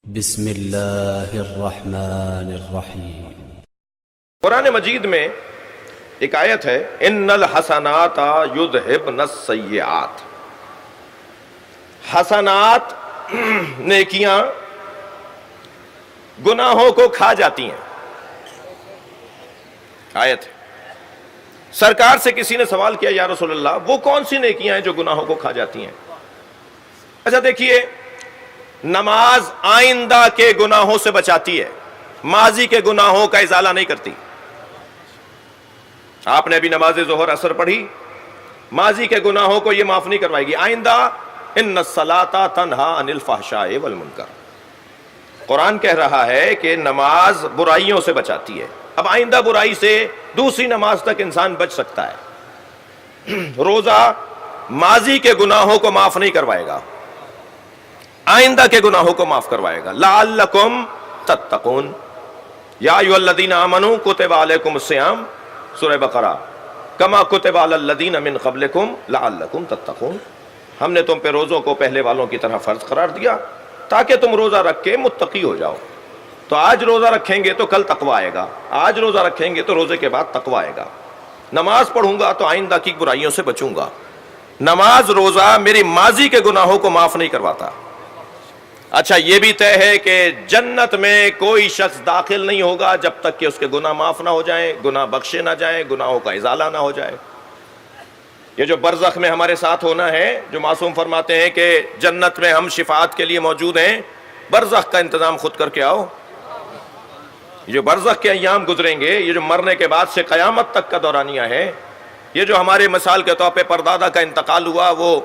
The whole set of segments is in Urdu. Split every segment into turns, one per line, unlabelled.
بسم اللہ الرحمن الرحیم۔
قرآن مجید میں ایک آیت ہے ان الحسنات یذہبن السیئات۔ حسنات نیکیاں گناہوں کو کھا جاتی ہیں۔ آیت ہے۔ سرکار سے کسی نے سوال کیا یا رسول اللہ وہ کون سی نیکیاں ہیں جو گناہوں کو کھا جاتی ہیں؟ اچھا دیکھیے، نماز آئندہ کے گناہوں سے بچاتی ہے، ماضی کے گناہوں کا ازالہ نہیں کرتی۔ آپ نے ابھی نماز ظہر اثر پڑھی، ماضی کے گناہوں کو یہ معاف نہیں کروائے گی۔ آئندہ ان الصلاۃ تنہا عن الفحشاء والمنکر، قرآن کہہ رہا ہے کہ نماز برائیوں سے بچاتی ہے۔ اب آئندہ برائی سے دوسری نماز تک انسان بچ سکتا ہے۔ روزہ ماضی کے گناہوں کو معاف نہیں کروائے گا، آئندہ کے گناہوں کو معاف کروائے گا۔ لعلکم تتقون یا ایھا الذین آمنوا کتب علیکم الصیام، سورہ بقرہ، کما کتب علی الذین من قبلکم لعلکم تتقون۔ ہم نے تم پہ روزوں کو پہلے والوں کی طرح فرض قرار دیا تاکہ تم روزہ رکھ کے متقی ہو جاؤ۔ تو آج روزہ رکھیں گے تو کل تقوی آئے گا، آج روزہ رکھیں گے تو روزے کے بعد تقوی آئے گا۔ نماز پڑھوں گا تو آئندہ کی برائیوں سے بچوں گا۔ نماز روزہ میری ماضی کے گناہوں کو معاف نہیں کرواتا۔ اچھا یہ بھی طے ہے کہ جنت میں کوئی شخص داخل نہیں ہوگا جب تک کہ اس کے گناہ معاف نہ ہو جائیں، گناہ بخشے نہ جائیں، گناہوں کا ازالہ نہ ہو جائے۔ یہ جو برزخ میں ہمارے ساتھ ہونا ہے، جو معصوم فرماتے ہیں کہ جنت میں ہم شفاعت کے لیے موجود ہیں، برزخ کا انتظام خود کر کے آؤ۔ یہ جو برزخ کے ایام گزریں گے، یہ جو مرنے کے بعد سے قیامت تک کا دورانیہ ہے، یہ جو ہمارے مثال کے طور پہ پردادا کا انتقال ہوا، وہ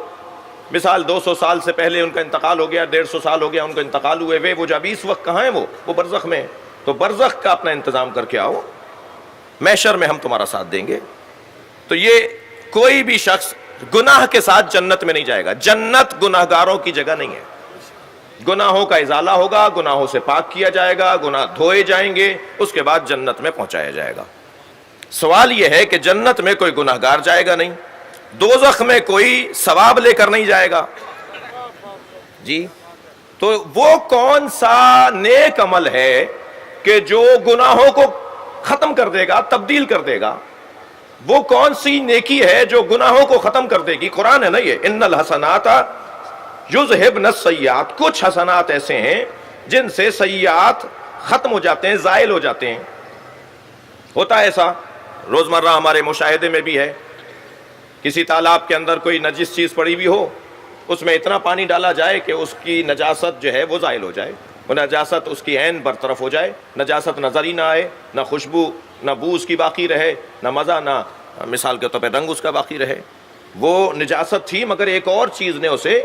مثال 200 سال سے پہلے ان کا انتقال ہو گیا، 150 سال ہو گیا ان کا انتقال ہوئے، وہ جب اس وقت کہاں ہیں، وہ برزخ میں ہیں۔ تو برزخ کا اپنا انتظام کر کے آؤ، محشر میں ہم تمہارا ساتھ دیں گے۔ تو یہ کوئی بھی شخص گناہ کے ساتھ جنت میں نہیں جائے گا۔ جنت گناہگاروں کی جگہ نہیں ہے۔ گناہوں کا ازالہ ہوگا، گناہوں سے پاک کیا جائے گا، گناہ دھوئے جائیں گے، اس کے بعد جنت میں پہنچایا جائے گا۔ سوال یہ ہے کہ جنت میں کوئی گناہگار جائے گا نہیں، دوزخ میں کوئی ثواب لے کر نہیں جائے گا جی۔ تو وہ کون سا نیک عمل ہے کہ جو گناہوں کو ختم کر دے گا، تبدیل کر دے گا؟ وہ کون سی نیکی ہے جو گناہوں کو ختم کر دے گی؟ قرآن ہے نا یہ، ان الحسنات یذہبن السیئات۔ کچھ حسنات ایسے ہیں جن سے سیئات ختم ہو جاتے ہیں، زائل ہو جاتے ہیں۔ ہوتا ہے ایسا، روزمرہ ہمارے مشاہدے میں بھی ہے۔ کسی تالاب کے اندر کوئی نجس چیز پڑی ہوئی ہو، اس میں اتنا پانی ڈالا جائے کہ اس کی نجاست جو ہے وہ زائل ہو جائے، وہ نجاست اس کی عین برطرف ہو جائے، نجاست نظر ہی نہ آئے، نہ خوشبو نہ بو اس کی باقی رہے، نہ مزہ، نہ مثال کے طور پہ رنگ اس کا باقی رہے۔ وہ نجاست تھی مگر ایک اور چیز نے اسے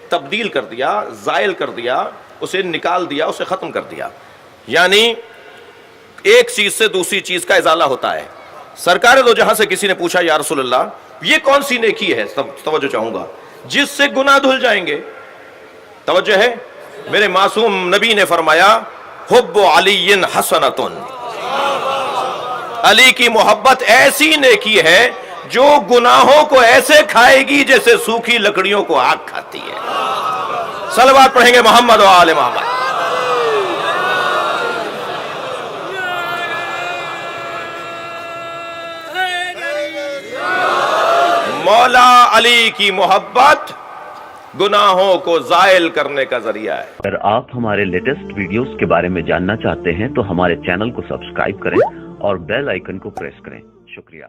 تبدیل کر دیا، زائل کر دیا، اسے نکال دیا، اسے ختم کر دیا۔ یعنی ایک چیز سے دوسری چیز کا ازالہ ہوتا ہے۔ سرکار دو جہاں سے کسی نے پوچھا یا رسول اللہ یہ کون سی نیکی ہے، توجہ چاہوں گا، جس سے گناہ دھل جائیں گے؟ توجہ ہے، میرے معصوم نبی نے فرمایا حب علی حسنۃ، علی کی محبت ایسی نیکی ہے جو گناہوں کو ایسے کھائے گی جیسے سوکھی لکڑیوں کو آگ کھاتی ہے۔ صلوات پڑھیں گے محمد و آل محمد۔ مولا علی کی محبت گناہوں کو زائل کرنے کا ذریعہ ہے۔
اگر آپ ہمارے لیٹسٹ ویڈیوز کے بارے میں جاننا چاہتے ہیں تو ہمارے چینل کو سبسکرائب کریں اور بیل آئیکن کو پریس کریں۔ شکریہ۔